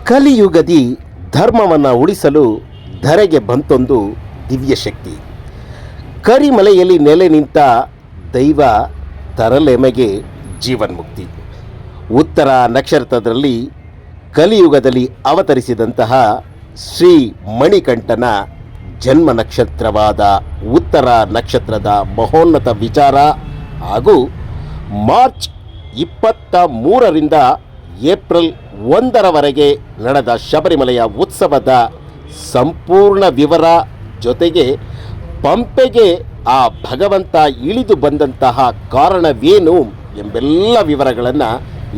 ಕಲಿಯುಗದಿ ಧರ್ಮವನ್ನು ಉಳಿಸಲು ಧರೆಗೆ ಬಂತೊಂದು ದಿವ್ಯ ಶಕ್ತಿ. ಕರಿಮಲೆಯಲ್ಲಿ ನೆಲೆ ನಿಂತ ದೈವ ತರಲೆಮೆಗೆ ಜೀವನ್ಮುಕ್ತಿ. ಉತ್ತರ ನಕ್ಷತ್ರದಲ್ಲಿ ಕಲಿಯುಗದಲ್ಲಿ ಅವತರಿಸಿದಂತಹ ಶ್ರೀ ಮಣಿಕಂಠನ ಜನ್ಮ ನಕ್ಷತ್ರವಾದ ಉತ್ತರ ನಕ್ಷತ್ರದ ಮಹೋನ್ನತ ವಿಚಾರ ಹಾಗೂ ಮಾರ್ಚ್ 23ರಿಂದ ಏಪ್ರಿಲ್ 1ರವರೆಗೆ ನಡೆದ ಶಬರಿಮಲೆಯ ಉತ್ಸವದ ಸಂಪೂರ್ಣ ವಿವರ ಜೊತೆಗೆ ಪಂಪೆಗೆ ಆ ಭಗವಂತ ಇಳಿದು ಬಂದಂತಹ ಕಾರಣವೇನು ಎಂಬೆಲ್ಲ ವಿವರಗಳನ್ನು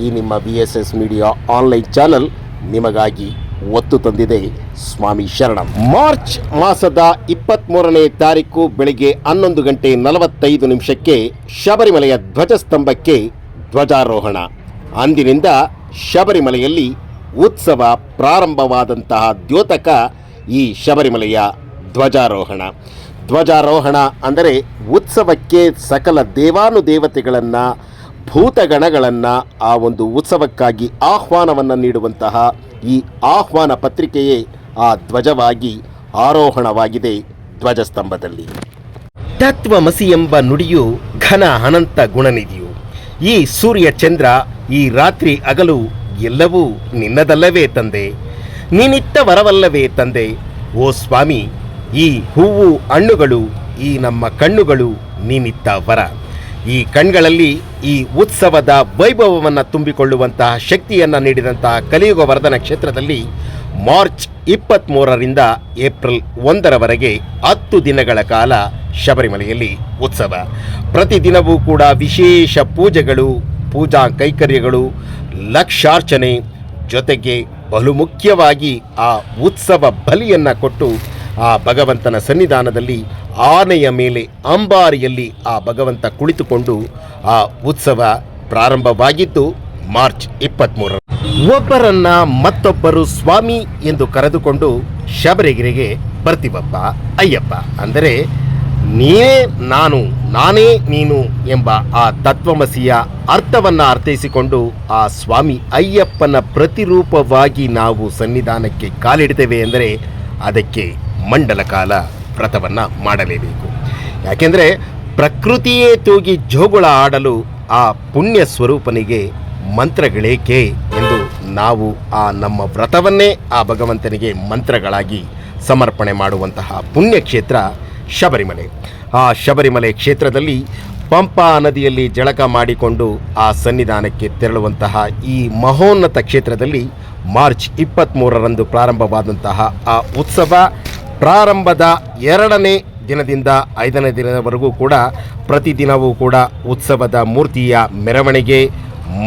ಈ ನಿಮ್ಮ BSS ಮೀಡಿಯಾ ಆನ್ಲೈನ್ ಚಾನಲ್ ನಿಮಗಾಗಿ ಒತ್ತು ತಂದಿದೆ. ಸ್ವಾಮಿ ಶರಣಂ. ಮಾರ್ಚ್ ಮಾಸದ 23ನೇ ತಾರೀಕು ಬೆಳಿಗ್ಗೆ 11:45 ಶಬರಿಮಲೆಯ ಧ್ವಜಸ್ತಂಭಕ್ಕೆ ಧ್ವಜಾರೋಹಣ. ಅಂದಿನಿಂದ ಶಬರಿಮಲೆಯಲ್ಲಿ ಉತ್ಸವ ಪ್ರಾರಂಭವಾದಂತಹ ದ್ಯೋತಕ ಈ ಶಬರಿಮಲೆಯ ಧ್ವಜಾರೋಹಣ. ಧ್ವಜಾರೋಹಣ ಅಂದರೆ ಉತ್ಸವಕ್ಕೆ ಸಕಲ ದೇವಾನುದೇವತೆಗಳನ್ನು, ಭೂತಗಣಗಳನ್ನು ಆ ಒಂದು ಉತ್ಸವಕ್ಕಾಗಿ ಆಹ್ವಾನವನ್ನು ನೀಡುವಂತಹ ಈ ಆಹ್ವಾನ ಪತ್ರಿಕೆಯೇ ಆ ಧ್ವಜವಾಗಿ ಆರೋಹಣವಾಗಿದೆ ಧ್ವಜಸ್ತಂಭದಲ್ಲಿ. ತತ್ವಮಸಿ ಎಂಬ ನುಡಿಯು ಘನ ಅನಂತ ಗುಣನಿಧಿಯು. ಈ ಸೂರ್ಯ ಚಂದ್ರ, ಈ ರಾತ್ರಿ ಹಗಲು ಎಲ್ಲವೂ ನಿನ್ನದಲ್ಲವೇ ತಂದೆ, ನೀನಿತ್ತ ವರವಲ್ಲವೇ ತಂದೆ. ಓ ಸ್ವಾಮಿ, ಈ ಹೂವು ಹಣ್ಣುಗಳು, ಈ ನಮ್ಮ ಕಣ್ಣುಗಳು ನೀನಿತ್ತ ವರ. ಈ ಕಣ್ಗಳಲ್ಲಿ ಈ ಉತ್ಸವದ ವೈಭವವನ್ನು ತುಂಬಿಕೊಳ್ಳುವಂತಹ ಶಕ್ತಿಯನ್ನು ನೀಡಿದಂತಹ ಕಲಿಯುಗ ವರದನ ಕ್ಷೇತ್ರದಲ್ಲಿ ಮಾರ್ಚ್ 23ರಿಂದ ಏಪ್ರಿಲ್ 1ರವರೆಗೆ 10 ದಿನಗಳ ಕಾಲ ಶಬರಿಮಲೆಯಲ್ಲಿ ಉತ್ಸವ. ಪ್ರತಿದಿನವೂ ಕೂಡ ವಿಶೇಷ ಪೂಜೆಗಳು, ಪೂಜಾ ಕೈಕರ್ಯಗಳು, ಲಕ್ಷಾರ್ಚನೆ, ಜೊತೆಗೆ ಬಲು ಮುಖ್ಯವಾಗಿ ಆ ಉತ್ಸವ ಬಲಿಯನ್ನು ಕೊಟ್ಟು ಆ ಭಗವಂತನ ಸನ್ನಿಧಾನದಲ್ಲಿ ಆನೆಯ ಮೇಲೆ ಅಂಬಾರಿಯಲ್ಲಿ ಆ ಭಗವಂತ ಕುಳಿತುಕೊಂಡು ಆ ಉತ್ಸವ ಪ್ರಾರಂಭವಾಗಿದ್ದು ಮಾರ್ಚ್ 23. ಒಬ್ಬರನ್ನ ಮತ್ತೊಬ್ಬರು ಸ್ವಾಮಿ ಎಂದು ಕರೆದುಕೊಂಡು ಶಬರಿಗಿರಿಗೆ ಬರ್ತೀವಪ್ಪ ಅಯ್ಯಪ್ಪ. ಅಂದರೆ ನೀನೇ ನಾನು, ನಾನೇ ನೀನು ಎಂಬ ಆ ತತ್ವಮಸಿಯ ಅರ್ಥವನ್ನು ಅರ್ಥೈಸಿಕೊಂಡು ಆ ಸ್ವಾಮಿ ಅಯ್ಯಪ್ಪನ ಪ್ರತಿರೂಪವಾಗಿ ನಾವು ಸನ್ನಿಧಾನಕ್ಕೆ ಕಾಲಿಡ್ತೇವೆ ಎಂದರೆ ಅದಕ್ಕೆ ಮಂಡಲ ಕಾಲ ವ್ರತವನ್ನು ಮಾಡಲೇಬೇಕು. ಯಾಕೆಂದರೆ ಪ್ರಕೃತಿಯೇ ತೂಗಿ ಜೋಗುಳ ಆಡಲು ಆ ಪುಣ್ಯ ಸ್ವರೂಪನಿಗೆ ಮಂತ್ರಗಳೇಕೆ ಎಂದು ನಾವು ಆ ನಮ್ಮ ವ್ರತವನ್ನೇ ಆ ಭಗವಂತನಿಗೆ ಮಂತ್ರಗಳಾಗಿ ಸಮರ್ಪಣೆ ಮಾಡುವಂತಹ ಪುಣ್ಯಕ್ಷೇತ್ರ ಶಬರಿಮಲೆ. ಆ ಶಬರಿಮಲೆ ಕ್ಷೇತ್ರದಲ್ಲಿ ಪಂಪಾ ನದಿಯಲ್ಲಿ ಜಳಕ ಮಾಡಿಕೊಂಡು ಆ ಸನ್ನಿಧಾನಕ್ಕೆ ತೆರಳುವಂತಹ ಈ ಮಹೋನ್ನತ ಕ್ಷೇತ್ರದಲ್ಲಿ ಮಾರ್ಚ್ 23ರಂದು ಪ್ರಾರಂಭವಾದಂತಹ ಆ ಉತ್ಸವ ಪ್ರಾರಂಭದ 2ನೇ ದಿನದಿಂದ 5ನೇ ದಿನದವರೆಗೂ ಕೂಡ ಪ್ರತಿದಿನವೂ ಕೂಡ ಉತ್ಸವದ ಮೂರ್ತಿಯ ಮೆರವಣಿಗೆ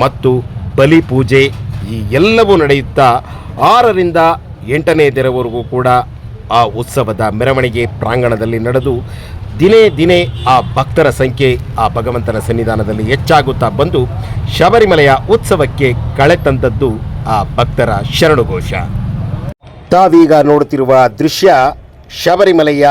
ಮತ್ತು ಬಲಿಪೂಜೆ ಈ ಎಲ್ಲವೂ ನಡೆಯುತ್ತಾ 6ರಿಂದ 8ನೇ ದಿನವರೆಗೂ ಕೂಡ ಆ ಉತ್ಸವದ ಮೆರವಣಿಗೆ ಪ್ರಾಂಗಣದಲ್ಲಿ ನಡೆದು ದಿನೇ ಆ ಭಕ್ತರ ಸಂಖ್ಯೆ ಆ ಭಗವಂತನ ಸನ್ನಿಧಾನದಲ್ಲಿ ಹೆಚ್ಚಾಗುತ್ತಾ ಬಂದು ಶಬರಿಮಲೆಯ ಉತ್ಸವಕ್ಕೆ ಕಳೆ ತಂದದ್ದು ಆ ಭಕ್ತರ ಶರಣುಘೋಷ. ತಾವೀಗ ನೋಡುತ್ತಿರುವ ದೃಶ್ಯ ಶಬರಿಮಲೆಯ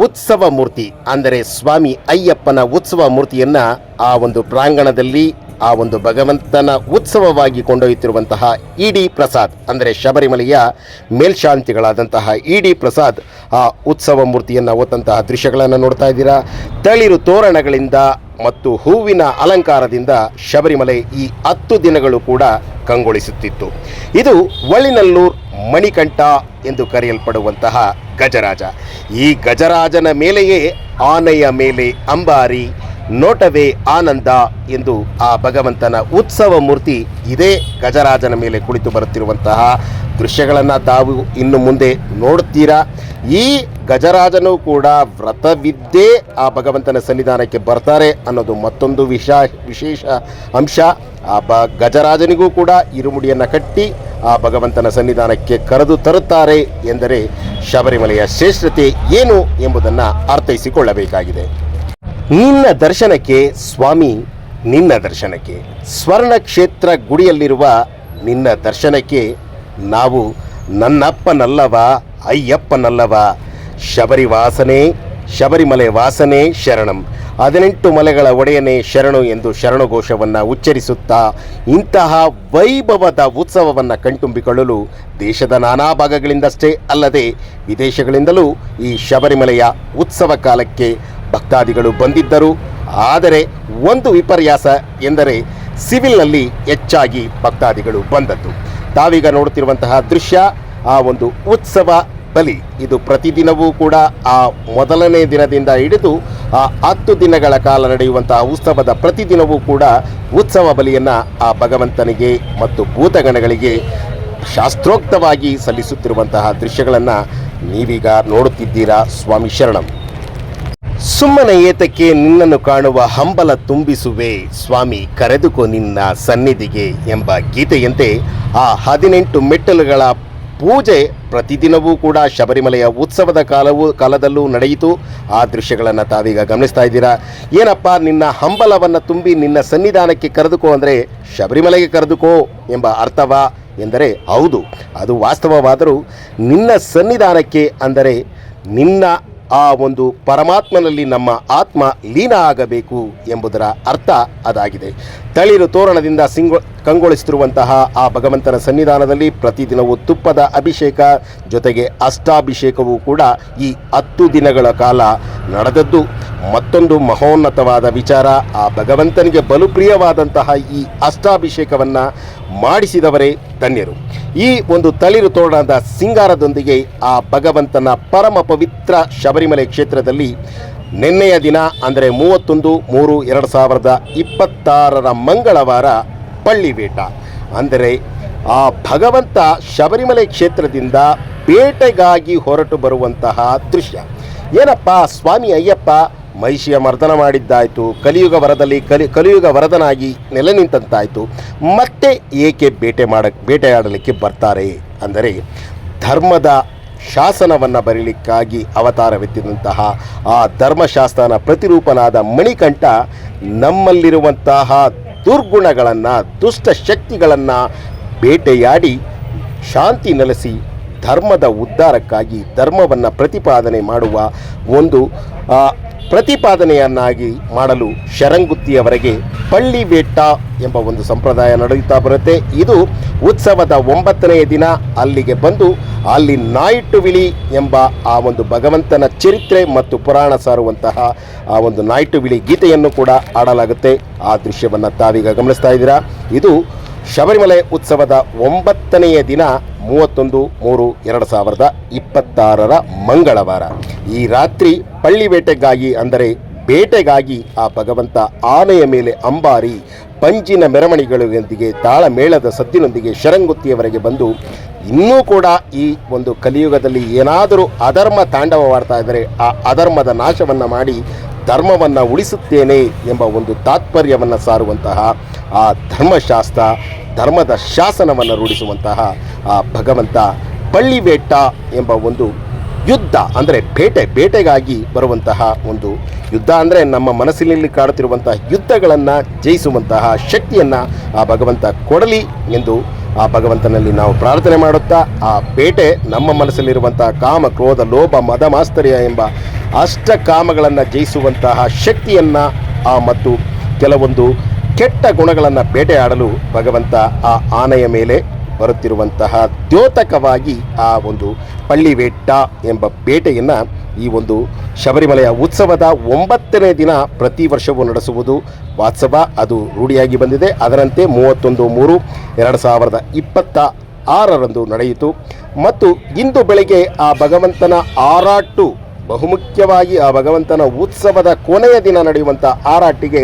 ಉತ್ಸವ ಮೂರ್ತಿ, ಅಂದರೆ ಸ್ವಾಮಿ ಅಯ್ಯಪ್ಪನ ಉತ್ಸವ ಮೂರ್ತಿಯನ್ನು ಆ ಒಂದು ಪ್ರಾಂಗಣದಲ್ಲಿ ಆ ಒಂದು ಭಗವಂತನ ಉತ್ಸವವಾಗಿ ಕೊಂಡೊಯ್ಯುತ್ತಿರುವಂತಹ ಇಡಿ ಪ್ರಸಾದ್, ಅಂದರೆ ಶಬರಿಮಲೆಯ ಮೇಲ್ಶಾಂತಿಗಳಾದಂತಹ ಇಡಿ ಪ್ರಸಾದ್ ಆ ಉತ್ಸವ ಮೂರ್ತಿಯನ್ನು ಹೊತ್ತಂತಹ ದೃಶ್ಯಗಳನ್ನು ನೋಡ್ತಾ ಇದ್ದೀರಾ. ತಳಿರು ತೋರಣಗಳಿಂದ ಮತ್ತು ಹೂವಿನ ಅಲಂಕಾರದಿಂದ ಶಬರಿಮಲೆ ಈ 10 ದಿನಗಳು ಕೂಡ ಕಂಗೊಳಿಸುತ್ತಿತ್ತು. ಇದು ಒಳ್ಳಿನಲ್ಲೂರು ಮಣಿಕಂಠ ಎಂದು ಕರೆಯಲ್ಪಡುವಂತಹ ಗಜರಾಜ. ಈ ಗಜರಾಜನ ಮೇಲೆಯೇ ಆನೆಯ ಮೇಲೆ ಅಂಬಾರಿ, ನೋಟವೇ ಆನಂದ ಎಂದು ಆ ಭಗವಂತನ ಉತ್ಸವ ಮೂರ್ತಿ ಇದೇ ಗಜರಾಜನ ಮೇಲೆ ಕುಳಿತು ಬರುತ್ತಿರುವಂತಹ ದೃಶ್ಯಗಳನ್ನು ತಾವು ಇನ್ನು ಮುಂದೆ ನೋಡುತ್ತೀರಾ. ಈ ಗಜರಾಜನು ಕೂಡ ವ್ರತವಿದ್ದೇ ಆ ಭಗವಂತನ ಸನ್ನಿಧಾನಕ್ಕೆ ಬರ್ತಾರೆ ಅನ್ನೋದು ಮತ್ತೊಂದು ವಿಶೇಷ ಅಂಶ. ಆ ಗಜರಾಜನಿಗೂ ಕೂಡ ಇರುಮುಡಿಯನ್ನು ಕಟ್ಟಿ ಆ ಭಗವಂತನ ಸನ್ನಿಧಾನಕ್ಕೆ ಕರೆದು ತರುತ್ತಾರೆ ಎಂದರೆ ಶಬರಿಮಲೆಯ ಶ್ರೇಷ್ಠತೆ ಏನು ಎಂಬುದನ್ನು ಅರ್ಥೈಸಿಕೊಳ್ಳಬೇಕಾಗಿದೆ. ನಿನ್ನ ದರ್ಶನಕ್ಕೆ ಸ್ವಾಮಿ, ನಿನ್ನ ದರ್ಶನಕ್ಕೆ ಸ್ವರ್ಣಕ್ಷೇತ್ರ ಗುಡಿಯಲ್ಲಿರುವ ನಿನ್ನ ದರ್ಶನಕ್ಕೆ ನಾವು ನನ್ನಪ್ಪನಲ್ಲವ ಅಯ್ಯಪ್ಪನಲ್ಲವ, ಶಬರಿವಾಸನೆ ಶಬರಿಮಲೆ ವಾಸನೆ ಶರಣಂ, 18 ಮಲೆಗಳ ಒಡೆಯನೇ ಶರಣು ಎಂದು ಶರಣಘೋಷವನ್ನು ಉಚ್ಚರಿಸುತ್ತಾ ಇಂತಹ ವೈಭವದ ಉತ್ಸವವನ್ನು ಕಣ್ತುಂಬಿಕೊಳ್ಳಲು ದೇಶದ ನಾನಾ ಭಾಗಗಳಿಂದಷ್ಟೇ ಅಲ್ಲದೆ ವಿದೇಶಗಳಿಂದಲೂ ಈ ಶಬರಿಮಲೆಯ ಉತ್ಸವ ಕಾಲಕ್ಕೆ ಭಕ್ತಾದಿಗಳು ಬಂದಿದ್ದರು. ಆದರೆ ಒಂದು ವಿಪರ್ಯಾಸ ಎಂದರೆ ಸಿವಿಲ್ನಲ್ಲಿ ಹೆಚ್ಚಾಗಿ ಭಕ್ತಾದಿಗಳು ಬಂದದ್ದು. ತಾವೀಗ ನೋಡುತ್ತಿರುವಂತಹ ದೃಶ್ಯ ಆ ಒಂದು ಉತ್ಸವ ಬಲಿ. ಇದು ಪ್ರತಿದಿನವೂ ಕೂಡ ಆ ಮೊದಲನೇ ದಿನದಿಂದ ಹಿಡಿದು ಆ 10 ದಿನಗಳ ಕಾಲ ನಡೆಯುವಂತಹ ಉತ್ಸವದ ಪ್ರತಿದಿನವೂ ಕೂಡ ಉತ್ಸವ ಬಲಿಯನ್ನು ಆ ಭಗವಂತನಿಗೆ ಮತ್ತು ಭೂತಗಣಗಳಿಗೆ ಶಾಸ್ತ್ರೋಕ್ತವಾಗಿ ಸಲ್ಲಿಸುತ್ತಿರುವಂತಹ ದೃಶ್ಯಗಳನ್ನು ನೀವೀಗ ನೋಡುತ್ತಿದ್ದೀರಾ. ಸ್ವಾಮಿ ಶರಣಂ. ಸುಮ್ಮನೆ ಏತಕ್ಕೆ ನಿನ್ನನ್ನು ಕಾಣುವ ಹಂಬಲ ತುಂಬಿಸುವೆ ಸ್ವಾಮಿ, ಕರೆದುಕೋ ನಿನ್ನ ಸನ್ನಿಧಿಗೆ ಎಂಬ ಗೀತೆಯಂತೆ ಆ 18 ಮೆಟ್ಟಲುಗಳ ಪೂಜೆ ಪ್ರತಿದಿನವೂ ಕೂಡ ಶಬರಿಮಲೆಯ ಉತ್ಸವದ ಕಾಲದಲ್ಲೂ ನಡೆಯಿತು. ಆ ದೃಶ್ಯಗಳನ್ನು ತಾವೀಗ ಗಮನಿಸ್ತಾ ಇದ್ದೀರಾ. ಏನಪ್ಪ ನಿನ್ನ ಹಂಬಲವನ್ನು ತುಂಬಿ ನಿನ್ನ ಸನ್ನಿಧಾನಕ್ಕೆ ಕರೆದುಕೋ ಅಂದರೆ ಶಬರಿಮಲೆಗೆ ಕರೆದುಕೋ ಎಂಬ ಅರ್ಥವಾ ಎಂದರೆ ಹೌದು, ಅದು ವಾಸ್ತವವಾದರೂ ನಿನ್ನ ಸನ್ನಿಧಾನಕ್ಕೆ ಅಂದರೆ ನಿನ್ನ ಆ ಒಂದು ಪರಮಾತ್ಮನಲ್ಲಿ ನಮ್ಮ ಆತ್ಮ ಲೀನ ಆಗಬೇಕು ಎಂಬುದರ ಅರ್ಥ ಅದಾಗಿದೆ. ತಳಿರು ತೋರಣದಿಂದ ಕಂಗೊಳಿಸುತ್ತಿರುವಂತಹ ಆ ಭಗವಂತನ ಸನ್ನಿಧಾನದಲ್ಲಿ ಪ್ರತಿದಿನವೂ ತುಪ್ಪದ ಅಭಿಷೇಕ ಜೊತೆಗೆ ಅಷ್ಟಾಭಿಷೇಕವೂ ಕೂಡ ಈ 10 ದಿನಗಳ ಕಾಲ ನಡೆದದ್ದು ಮತ್ತೊಂದು ಮಹೋನ್ನತವಾದ ವಿಚಾರ. ಆ ಭಗವಂತನಿಗೆ ಬಲು ಪ್ರಿಯವಾದಂತಹ ಈ ಅಷ್ಟಾಭಿಷೇಕವನ್ನು ಮಾಡಿಸಿದವರೇ ಧನ್ಯರು. ಈ ಒಂದು ತಳಿರು ತೋರಣದ ಸಿಂಗಾರದೊಂದಿಗೆ ಆ ಭಗವಂತನ ಪರಮ ಪವಿತ್ರ ಶಬರಿಮಲೆ ಕ್ಷೇತ್ರದಲ್ಲಿ ನಿನ್ನೆಯ ದಿನ ಅಂದರೆ 31/3/2026 ಮಂಗಳವಾರ ಪಳ್ಳಿವೇಟ ಅಂದರೆ ಆ ಭಗವಂತ ಶಬರಿಮಲೆ ಕ್ಷೇತ್ರದಿಂದ ಬೇಟೆಗಾಗಿ ಹೊರಟು ಬರುವಂತಹ ದೃಶ್ಯ. ಏನಪ್ಪ ಸ್ವಾಮಿ ಅಯ್ಯಪ್ಪ ಮಹಿಷಿಯ ಮರ್ದನ ಮಾಡಿದ್ದಾಯಿತು, ಕಲಿಯುಗ ವರದಲ್ಲಿ ಕಲಿಯುಗ ವರದನಾಗಿ ನೆಲೆ ನಿಂತಂತಾಯಿತು, ಮತ್ತೆ ಏಕೆ ಬೇಟೆಯಾಡಲಿಕ್ಕೆ ಬರ್ತಾರೆ ಅಂದರೆ ಧರ್ಮದ ಶಾಸನವನ್ನು ಬರೀಲಿಕ್ಕಾಗಿ ಅವತಾರವೆತ್ತಿದಂತಹ ಆ ಧರ್ಮಶಾಸ್ತ್ರನ ಪ್ರತಿರೂಪನಾದ ಮಣಿಕಂಠ ನಮ್ಮಲ್ಲಿರುವಂತಹ ದುರ್ಗುಣಗಳನ್ನು ದುಷ್ಟ ಶಕ್ತಿಗಳನ್ನು ಬೇಟೆಯಾಡಿ ಶಾಂತಿ ನೆಲೆಸಿ ಧರ್ಮದ ಉದ್ಧಾರಕ್ಕಾಗಿ ಧರ್ಮವನ್ನು ಪ್ರತಿಪಾದನೆ ಮಾಡುವ ಒಂದು ಪ್ರತಿಪಾದನೆಯನ್ನಾಗಿ ಮಾಡಲು ಶರಂಗುತ್ತಿಯವರೆಗೆ ಪಳ್ಳಿವೇಟ ಎಂಬ ಒಂದು ಸಂಪ್ರದಾಯ ನಡೆಯುತ್ತಾ ಬರುತ್ತೆ. ಇದು ಉತ್ಸವದ 9ನೇ ದಿನ ಅಲ್ಲಿಗೆ ಬಂದು ಅಲ್ಲಿ ನಾಯಿಟುವಿಳಿ ಎಂಬ ಆ ಒಂದು ಭಗವಂತನ ಚರಿತ್ರೆ ಮತ್ತು ಪುರಾಣ ಸಾರುವಂತಹ ಆ ಒಂದು ನಾಯಿಟುವಿಳಿ ಗೀತೆಯನ್ನು ಕೂಡ ಆಡಲಾಗುತ್ತೆ. ಆ ದೃಶ್ಯವನ್ನು ತಾವೀಗ ಗಮನಿಸ್ತಾ ಇದ್ದೀರಾ. ಇದು ಶಬರಿಮಲೆ ಉತ್ಸವದ 9ನೆಯ ದಿನ 31/3/2026 ಮಂಗಳವಾರ. ಈ ರಾತ್ರಿ ಪಳ್ಳಿವೇಟೆಗಾಗಿ ಅಂದರೆ ಬೇಟೆಗಾಗಿ ಆ ಭಗವಂತ ಆನೆಯ ಮೇಲೆ ಅಂಬಾರಿ ಪಂಜಿನ ಮೆರವಣಿಗೆಗಳೊಂದಿಗೆ ತಾಳಮೇಳದ ಸದ್ದಿನೊಂದಿಗೆ ಶರಂಗುತ್ತಿಯವರೆಗೆ ಬಂದು ಇನ್ನೂ ಕೂಡ ಈ ಒಂದು ಕಲಿಯುಗದಲ್ಲಿ ಏನಾದರೂ ಅಧರ್ಮ ತಾಂಡವವಾಡ್ತಾ ಇದ್ದರೆ ಆ ಅಧರ್ಮದ ನಾಶವನ್ನು ಮಾಡಿ ಧರ್ಮವನ್ನು ಉಳಿಸುತ್ತೇನೆ ಎಂಬ ಒಂದು ತಾತ್ಪರ್ಯವನ್ನು ಸಾರುವಂತಹ ಆ ಧರ್ಮಶಾಸ್ತ್ರ ಧರ್ಮದ ಶಾಸನವನ್ನು ರೂಢಿಸುವಂತಹ ಆ ಭಗವಂತ ಪಳ್ಳಿವೇಟ ಎಂಬ ಒಂದು ಯುದ್ಧ ಅಂದರೆ ಬೇಟೆಗಾಗಿ ಬರುವಂತಹ ಒಂದು ಯುದ್ಧ ಅಂದರೆ ನಮ್ಮ ಮನಸ್ಸಿನಲ್ಲಿ ಕಾಡುತ್ತಿರುವಂತಹ ಯುದ್ಧಗಳನ್ನು ಜಯಿಸುವಂತಹ ಶಕ್ತಿಯನ್ನು ಆ ಭಗವಂತ ಕೊಡಲಿ ಎಂದು ಆ ಭಗವಂತನಲ್ಲಿ ನಾವು ಪ್ರಾರ್ಥನೆ ಮಾಡುತ್ತಾ ಆ ಬೇಟೆ ನಮ್ಮ ಮನಸ್ಸಲ್ಲಿರುವಂತಹ ಕಾಮ ಕ್ರೋಧ ಲೋಭ ಮದ ಮಾಸ್ತರ್ಯ ಎಂಬ ಅಷ್ಟ ಕಾಮಗಳನ್ನು ಜಯಿಸುವಂತಹ ಶಕ್ತಿಯನ್ನು ಮತ್ತು ಕೆಲವೊಂದು ಕೆಟ್ಟ ಗುಣಗಳನ್ನು ಬೇಟೆಯಾಡಲು ಭಗವಂತ ಆ ಆನೆಯ ಮೇಲೆ ಬರುತ್ತಿರುವಂತಹ ದ್ಯೋತಕವಾಗಿ ಆ ಒಂದು ಪಳ್ಳಿವೇಟ ಎಂಬ ಬೇಟೆಯನ್ನು ಈ ಒಂದು ಶಬರಿಮಲೆಯ ಉತ್ಸವದ 9ನೇ ದಿನ ಪ್ರತಿ ವರ್ಷವೂ ನಡೆಸುವುದು ವಾತ್ಸವ ಅದು ರೂಢಿಯಾಗಿ ಬಂದಿದೆ. ಅದರಂತೆ 31/3/2026 ನಡೆಯಿತು. ಮತ್ತು ಇಂದು ಬೆಳಗ್ಗೆ ಆ ಭಗವಂತನ ಆರಾಟು ಬಹುಮುಖ್ಯವಾಗಿ ಆ ಭಗವಂತನ ಉತ್ಸವದ ಕೊನೆಯ ದಿನ ನಡೆಯುವಂಥ ಆರಾಟಿಗೆ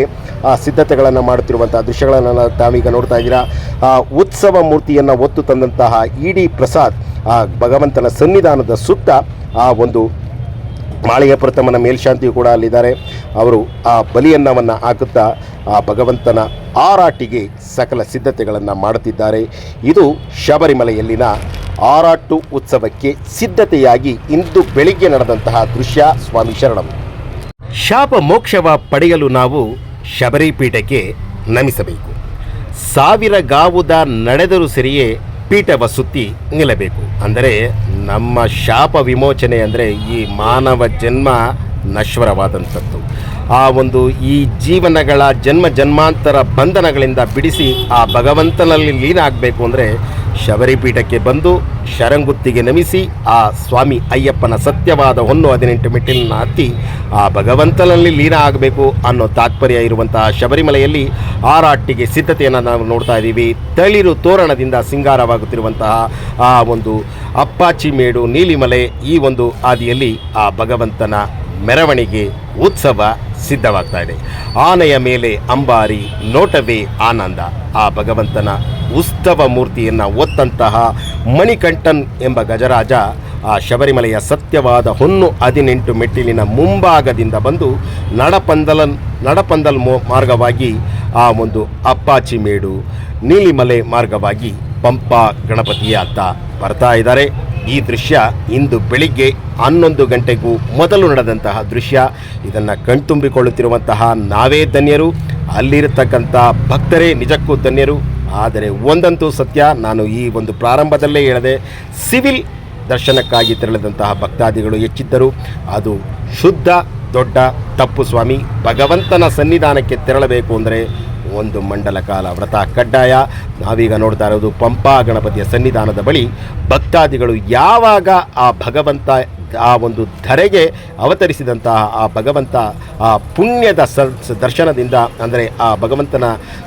ಸಿದ್ಧತೆಗಳನ್ನು ಮಾಡುತ್ತಿರುವಂಥ ದೃಶ್ಯಗಳನ್ನು ತಾವೀಗ ನೋಡ್ತಾ ಇದ್ದೀರಾ. ಆ ಉತ್ಸವ ಮೂರ್ತಿಯನ್ನು ಹೊತ್ತು ತಂದಂತಹ ಇಡಿ ಪ್ರಸಾದ್ ಆ ಭಗವಂತನ ಸನ್ನಿಧಾನದ ಸುತ್ತ ಆ ಒಂದು ಮಾಳಿಗೆ ಪ್ರಥಮನ ಮೇಲ್ಶಾಂತಿಯು ಕೂಡ ಅಲ್ಲಿದ್ದಾರೆ. ಅವರು ಆ ಬಲಿಯನ್ನವನ್ನು ಹಾಕುತ್ತಾ ಆ ಭಗವಂತನ ಆರಾಟಿಗೆ ಸಕಲ ಸಿದ್ಧತೆಗಳನ್ನು ಮಾಡುತ್ತಿದ್ದಾರೆ. ಇದು ಶಬರಿಮಲೆಯಲ್ಲಿನ ಆರಾಟು ಉತ್ಸವಕ್ಕೆ ಸಿದ್ಧತೆಯಾಗಿ ಇಂದು ಬೆಳಿಗ್ಗೆ ನಡೆದಂತಹ ದೃಶ್ಯ. ಸ್ವಾಮಿ ಶರಣಂ. ಶಾಪ ಮೋಕ್ಷವ ಪಡೆಯಲು ನಾವು ಶಬರಿಪೀಠಕ್ಕೆ ನಮಿಸಬೇಕು. 1000 ಗಾವುದ ನಡೆದರೂ ಸರಿಯೇ ಪೀಠವ ಸುತ್ತಿ ನಿಲ್ಲಬೇಕು. ಅಂದರೆ ನಮ್ಮ ಶಾಪ ವಿಮೋಚನೆ ಅಂದರೆ ಈ ಮಾನವ ಜನ್ಮ ನಶ್ವರವಾದಂಥದ್ದು. ಆ ಒಂದು ಈ ಜೀವನಗಳ ಜನ್ಮ ಜನ್ಮಾಂತರ ಬಂಧನಗಳಿಂದ ಬಿಡಿಸಿ ಆ ಭಗವಂತನಲ್ಲಿ ಲೀನ ಆಗಬೇಕು ಅಂದರೆ ಶಬರಿಪೀಠಕ್ಕೆ ಬಂದು ಶರಂಗುತ್ತಿಗೆ ನಮಿಸಿ ಆ ಸ್ವಾಮಿ ಅಯ್ಯಪ್ಪನ ಸತ್ಯವಾದ 18 ಮೆಟ್ಟಿಲನ್ನು ಹತ್ತಿ ಆ ಭಗವಂತನಲ್ಲಿ ಲೀನ ಆಗಬೇಕು ಅನ್ನೋ ತಾತ್ಪರ್ಯ ಇರುವಂತಹ ಶಬರಿಮಲೆಯಲ್ಲಿ ಆರಾಟಿಗೆ ಸಿದ್ಧತೆಯನ್ನು ನಾವು ನೋಡ್ತಾ ಇದ್ದೀವಿ. ತಳಿರು ತೋರಣದಿಂದ ಸಿಂಗಾರವಾಗುತ್ತಿರುವಂತಹ ಆ ಒಂದು ಅಪ್ಪಾಚಿ ಮೇಡು ನೀಲಿಮಲೆ ಈ ಒಂದು ಹಾದಿಯಲ್ಲಿ ಆ ಭಗವಂತನ ಮೆರವಣಿಗೆ ಉತ್ಸವ ಸಿದ್ಧವಾಗ್ತಾ ಇದೆ. ಆನೆಯ ಮೇಲೆ ಅಂಬಾರಿ, ನೋಟವೇ ಆನಂದ. ಆ ಭಗವಂತನ ಉತ್ಸವ ಮೂರ್ತಿಯನ್ನು ಹೊತ್ತಂತಹ ಮಣಿಕಂಠನ್ ಎಂಬ ಗಜರಾಜ ಆ ಶಬರಿಮಲೆಯ ಸತ್ಯವಾದ 18 ಮೆಟ್ಟಿಲಿನ ಮುಂಭಾಗದಿಂದ ಬಂದು ನಡಪಂದಲ್ ಮಾರ್ಗವಾಗಿ ಆ ಒಂದು ಅಪ್ಪಾಚಿ ಮೇಡು ನೀಲಿಮಲೆ ಮಾರ್ಗವಾಗಿ ಪಂಪಾ ಗಣಪತಿಯ ಅತ್ತ ಬರ್ತಾ ಇದ್ದಾರೆ. ಈ ದೃಶ್ಯ ಇಂದು ಬೆಳಿಗ್ಗೆ 11 ಗಂಟೆಗೂ ಮೊದಲು ನಡೆದಂತಹ ದೃಶ್ಯ. ಇದನ್ನು ಕಣ್ತುಂಬಿಕೊಳ್ಳುತ್ತಿರುವಂತಹ ನಾವೇ ಧನ್ಯರು, ಅಲ್ಲಿರತಕ್ಕಂಥ ಭಕ್ತರೇ ನಿಜಕ್ಕೂ ಧನ್ಯರು. ಆದರೆ ಒಂದಂತೂ ಸತ್ಯ, ನಾನು ಈ ಒಂದು ಪ್ರಾರಂಭದಲ್ಲೇ ಹೇಳಿದೆ, ಸಿವಿಲ್ ದರ್ಶನಕ್ಕಾಗಿ ತೆರಳಿದಂತಹ ಭಕ್ತಾದಿಗಳು ಹೆಚ್ಚಿದ್ದರು. ಅದು ಶುದ್ಧ ದೊಡ್ಡ ತಪ್ಪು ಸ್ವಾಮಿ. ಭಗವಂತನ ಸನ್ನಿಧಾನಕ್ಕೆ ತೆರಳಬೇಕು ಅಂದರೆ 1 ಮಂಡಲ ಕಾಲ ವ್ರತ ಕಡ್ಡಾಯ. ನಾವೀಗ ನೋಡ್ತಾ ಇರೋದು ಪಂಪಾ ಗಣಪತಿಯ ಸನ್ನಿಧಾನದ ಬಳಿ ಭಕ್ತಾದಿಗಳು ಯಾವಾಗ ಆ ಭಗವಂತ ಆ ಒಂದು ಧರೆಗೆ ಅವತರಿಸಿದಂತಹ ಆ ಭಗವಂತ ಆ ಪುಣ್ಯದ ದರ್ಶನದಿಂದ ಅಂದರೆ ಆ ಭಗವಂತನ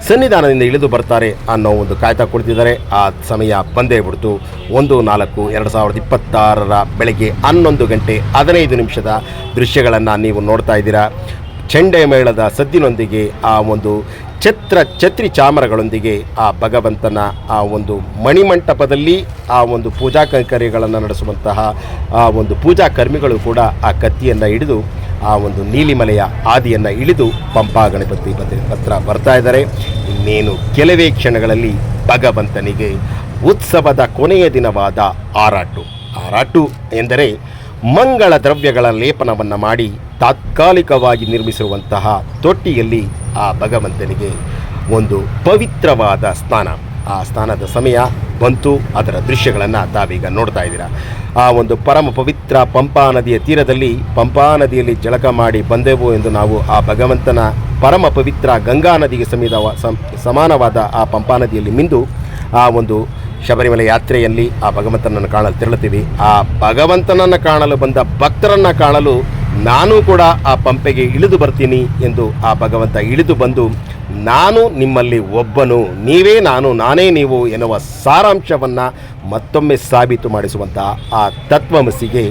ಸನ್ನಿಧಾನದಿಂದ ಇಳಿದು ಬರ್ತಾರೆ ಅನ್ನೋ ಒಂದು ಕಾಯ್ತಾ ಕೊಡ್ತಿದ್ದಾರೆ. ಆ ಸಮಯ ಬಂದೇ ಬಿಡ್ತು. 1/4/2026 ಬೆಳಗ್ಗೆ 11 ಗಂಟೆ 15 ನಿಮಿಷದ ದೃಶ್ಯಗಳನ್ನು ನೀವು ನೋಡ್ತಾ ಇದ್ದೀರಾ. ಚೆಂಡೆ ಮೇಳದ ಸದ್ದಿನೊಂದಿಗೆ ಆ ಒಂದು ಛತ್ರಿ ಚಾಮರಗಳೊಂದಿಗೆ ಆ ಭಗವಂತನ ಆ ಒಂದು ಮಣಿಮಂಟಪದಲ್ಲಿ ಆ ಒಂದು ಪೂಜಾ ಕೈಂಕರ್ಯಗಳನ್ನು ನಡೆಸುವಂತಹ ಆ ಒಂದು ಪೂಜಾ ಕರ್ಮಿಗಳು ಕೂಡ ಆ ಕತ್ತಿಯನ್ನು ಹಿಡಿದು ಆ ಒಂದು ನೀಲಿಮಲೆಯ ಹಾದಿಯನ್ನು ಇಳಿದು ಪಂಪಾ ಗಣಪತಿ ಹತ್ರ ಬರ್ತಾ ಇದ್ದಾರೆ. ಇನ್ನೇನು ಕೆಲವೇ ಕ್ಷಣಗಳಲ್ಲಿ ಭಗವಂತನಿಗೆ ಉತ್ಸವದ ಕೊನೆಯ ದಿನವಾದ ಆರಾಟು ಎಂದರೆ ಮಂಗಳ ದ್ರವ್ಯಗಳ ಲೇಪನವನ್ನು ಮಾಡಿ ತಾತ್ಕಾಲಿಕವಾಗಿ ನಿರ್ಮಿಸಿರುವಂತಹ ತೊಟ್ಟಿಯಲ್ಲಿ ಆ ಭಗವಂತನಿಗೆ ಒಂದು ಪವಿತ್ರವಾದ ಸ್ನಾನ. ಆ ಸ್ನಾನದ ಸಮಯ ಬಂತು. ಅದರ ದೃಶ್ಯಗಳನ್ನು ತಾವೀಗ ನೋಡ್ತಾ ಇದ್ದೀರಾ. ಆ ಒಂದು ಪರಮ ಪವಿತ್ರ ಪಂಪಾ ನದಿಯ ತೀರದಲ್ಲಿ ಪಂಪಾ ನದಿಯಲ್ಲಿ ಜಳಕ ಮಾಡಿ ಬಂದೆವು ಎಂದು ನಾವು ಆ ಭಗವಂತನ ಪರಮ ಪವಿತ್ರ ಗಂಗಾ ನದಿಗೆ ಸಮಾನವಾದ ಆ ಪಂಪಾ ನದಿಯಲ್ಲಿ ಮಿಂದು ಆ ಒಂದು ಶಬರಿಮಲೆ ಯಾತ್ರೆಯಲ್ಲಿ ಆ ಭಗವಂತನನ್ನು ಕಾಣಲು ತೆರಳುತ್ತೀವಿ. ಆ ಭಗವಂತನನ್ನು ಕಾಣಲು ಬಂದ ಭಕ್ತರನ್ನು ಕಾಣಲು ನಾನು ಕೂಡ ಆ ಪಂಪೆಗೆ ಇಳಿದು ಬರ್ತೀನಿ ಎಂದು ಆ ಭಗವಂತ ಇಳಿದು ಬಂದು ನಾನು ನಿಮ್ಮಲ್ಲಿ ಒಬ್ಬನು, ನೀವೇ ನಾನು, ನಾನೇ ನೀವು ಎನ್ನುವ ಸಾರಾಂಶವನ್ನು ಮತ್ತೊಮ್ಮೆ ಸಾಬೀತು ಮಾಡಿಸುವಂತಹ ಆ ತತ್ವಮಸಿಗೆ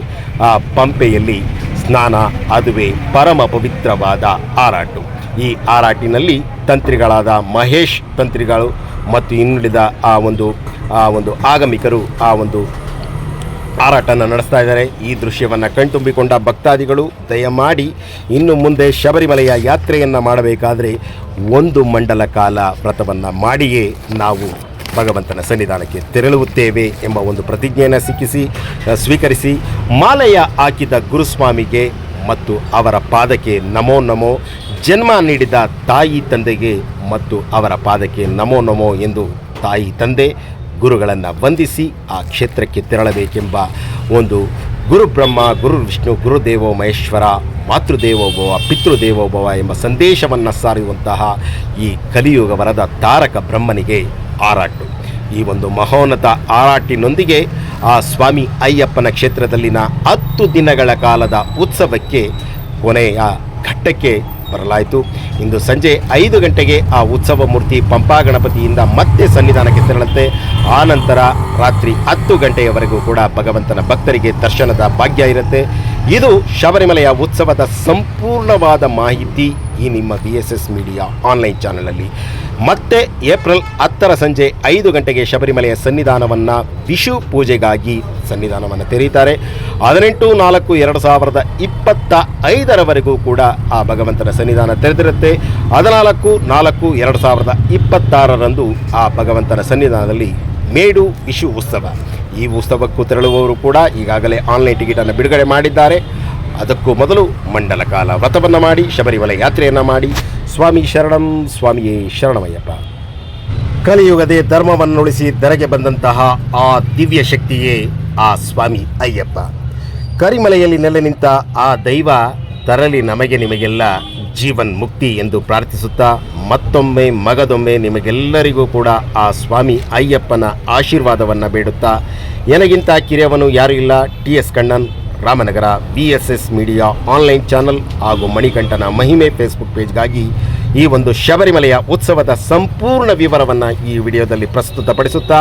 ಆ ಪಂಪೆಯಲ್ಲಿ ಸ್ನಾನ, ಅದುವೇ ಪರಮ ಪವಿತ್ರವಾದ ಆರಾಟು. ಈ ಆರಾಟಿನಲ್ಲಿ ತಂತ್ರಿಗಳಾದ ಮಹೇಶ್ ತಂತ್ರಿಗಳು ಮತ್ತು ಇನ್ನುಳಿದ ಆ ಒಂದು ಆಗಮಿಕರು ಆ ಒಂದು ಆರಾಟನ ನಡೆಸ್ತಾ ಇದ್ದಾರೆ. ಈ ದೃಶ್ಯವನ್ನು ಕಣ್ತುಂಬಿಕೊಂಡ ಭಕ್ತಾದಿಗಳು ದಯಮಾಡಿ ಇನ್ನು ಮುಂದೆ ಶಬರಿಮಲೆಯ ಯಾತ್ರೆಯನ್ನು ಮಾಡಬೇಕಾದರೆ 1 ಮಂಡಲ ಕಾಲ ವ್ರತವನ್ನು ಮಾಡಿಯೇ ನಾವು ಭಗವಂತನ ಸನ್ನಿಧಾನಕ್ಕೆ ತೆರಳುತ್ತೇವೆ ಎಂಬ ಒಂದು ಪ್ರತಿಜ್ಞೆಯನ್ನು ಸ್ವೀಕರಿಸಿ ಮಾಲೆಯ ಹಾಕಿದ ಗುರುಸ್ವಾಮಿಗೆ ಮತ್ತು ಅವರ ಪಾದಕ್ಕೆ ನಮೋ ನಮೋ, ಜನ್ಮ ನೀಡಿದ ತಾಯಿ ತಂದೆಗೆ ಮತ್ತು ಅವರ ಪಾದಕ್ಕೆ ನಮೋ ನಮೋ ಎಂದು ತಾಯಿ ತಂದೆ ಗುರುಗಳನ್ನು ವಂದಿಸಿ ಆ ಕ್ಷೇತ್ರಕ್ಕೆ ತೆರಳಬೇಕೆಂಬ ಒಂದು ಗುರು ಬ್ರಹ್ಮ, ಗುರು ವಿಷ್ಣು, ಗುರುದೇವೋ ಮಹೇಶ್ವರ, ಮಾತೃದೇವೋಭವ, ಪಿತೃದೇವೋಭವ ಎಂಬ ಸಂದೇಶವನ್ನು ಸಾರುವಂತಹ ಈ ಕಲಿಯುಗ ವರದ ತಾರಕ ಬ್ರಹ್ಮನಿಗೆ ಆರಾಟು. ಈ ಒಂದು ಮಹೋನ್ನತ ಆರಾಟಿನೊಂದಿಗೆ ಆ ಸ್ವಾಮಿ ಅಯ್ಯಪ್ಪನ ಕ್ಷೇತ್ರದಲ್ಲಿನ 10 ದಿನಗಳ ಕಾಲದ ಉತ್ಸವಕ್ಕೆ ಕೊನೆಯ ಘಟ್ಟಕ್ಕೆ ಬರಲಾಯಿತು. ಇಂದು ಸಂಜೆ 5 ಗಂಟೆಗೆ ಆ ಉತ್ಸವ ಮೂರ್ತಿ ಪಂಪಾ ಗಣಪತಿಯಿಂದ ಮತ್ತೆ ಸನ್ನಿಧಾನಕ್ಕೆ ತೆರಳುತ್ತೆ. ಆ ನಂತರ ರಾತ್ರಿ 10 ಗಂಟೆಯವರೆಗೂ ಕೂಡ ಭಗವಂತನ ಭಕ್ತರಿಗೆ ದರ್ಶನದ ಭಾಗ್ಯ ಇರುತ್ತೆ. ಇದು ಶಬರಿಮಲೆಯ ಉತ್ಸವದ ಸಂಪೂರ್ಣವಾದ ಮಾಹಿತಿ ಈ ನಿಮ್ಮ VSS ಮೀಡಿಯಾ ಆನ್ಲೈನ್ ಚಾನಲಲ್ಲಿ. ಮತ್ತೆ ಏಪ್ರಿಲ್ 10 ಸಂಜೆ 5 ಗಂಟೆಗೆ ಶಬರಿಮಲೆಯ ಸನ್ನಿಧಾನವನ್ನು ವಿಷು ಪೂಜೆಗಾಗಿ ಸನ್ನಿಧಾನವನ್ನು ತೆರೀತಾರೆ. 18/4/2025 ಕೂಡ ಆ ಭಗವಂತನ ಸನ್ನಿಧಾನ ತೆರೆದಿರುತ್ತೆ. 14/4/2026 ಆ ಭಗವಂತನ ಸನ್ನಿಧಾನದಲ್ಲಿ ಮೇಡು ವಿಷು ಉತ್ಸವ. ಈ ಉತ್ಸವಕ್ಕೂ ತೆರಳುವವರು ಕೂಡ ಈಗಾಗಲೇ ಆನ್ಲೈನ್ ಟಿಕೆಟನ್ನು ಬಿಡುಗಡೆ ಮಾಡಿದ್ದಾರೆ. ಅದಕ್ಕೂ ಮೊದಲು ಮಂಡಲ ಕಾಲ ವ್ರತವನ್ನು ಮಾಡಿ ಶಬರಿಮಲೆ ಯಾತ್ರೆಯನ್ನು ಮಾಡಿ ಸ್ವಾಮಿ ಶರಣಂ, ಸ್ವಾಮಿಯೇ ಶರಣಮಯ್ಯಪ್ಪ. ಕಲಿಯುಗದೇ ಧರ್ಮವನ್ನು ಉಳಿಸಿ ಧರೆಗೆ ಬಂದಂತಹ ಆ ದಿವ್ಯ ಶಕ್ತಿಯೇ ಆ ಸ್ವಾಮಿ ಅಯ್ಯಪ್ಪ. ಕರಿಮಲೆಯಲ್ಲಿ ನೆಲೆ ನಿಂತ ಆ ದೈವ ತರಲಿ ನಮಗೆ ನಿಮಗೆಲ್ಲ ಜೀವನ್ ಮುಕ್ತಿ ಎಂದು ಪ್ರಾರ್ಥಿಸುತ್ತಾ ಮತ್ತೊಮ್ಮೆ ಮಗದೊಮ್ಮೆ ನಿಮಗೆಲ್ಲರಿಗೂ ಕೂಡ ಆ ಸ್ವಾಮಿ ಅಯ್ಯಪ್ಪನ ಆಶೀರ್ವಾದವನ್ನು ಬೇಡುತ್ತಾ ನನಗಿಂತ ಕಿರಿಯವನು ಯಾರೂ ಇಲ್ಲ. TS Kannan, Ramanagara, VSS media online channel ಹಾಗೂ ಮಣಿಕಂಠನ ಮಹಿಮೆ ಫೇಸ್ಬುಕ್ ಪೇಜ್ಗಾಗಿ ಈ ಒಂದು ಶಬರಿಮಲೆಯ ಉತ್ಸವದ ಸಂಪೂರ್ಣ ವಿವರವನ್ನು ಈ ವಿಡಿಯೋದಲ್ಲಿ ಪ್ರಸ್ತುತಪಡಿಸುತ್ತಾ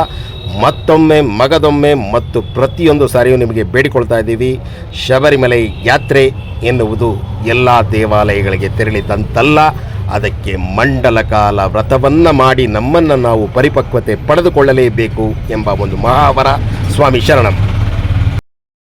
ಮತ್ತೊಮ್ಮೆ ಮಗದೊಮ್ಮೆ ಮತ್ತು ಪ್ರತಿಯೊಂದು ಸಾರಿಯೂ ನಿಮಗೆ ಬೇಡಿಕೊಳ್ತಾ ಇದ್ದೀವಿ. ಶಬರಿಮಲೆ ಯಾತ್ರೆ ಎನ್ನುವುದು ಎಲ್ಲ ದೇವಾಲಯಗಳಿಗೆ ತೆರಳಿದಂತಲ್ಲ, ಅದಕ್ಕೆ ಮಂಡಲ ಕಾಲ ವ್ರತವನ್ನು ಮಾಡಿ ನಮ್ಮನ್ನು ನಾವು ಪರಿಪಕ್ವತೆ ಪಡೆದುಕೊಳ್ಳಲೇಬೇಕು ಎಂಬ ಒಂದು ಮಹಾವರ. ಸ್ವಾಮಿ ಶರಣಂ.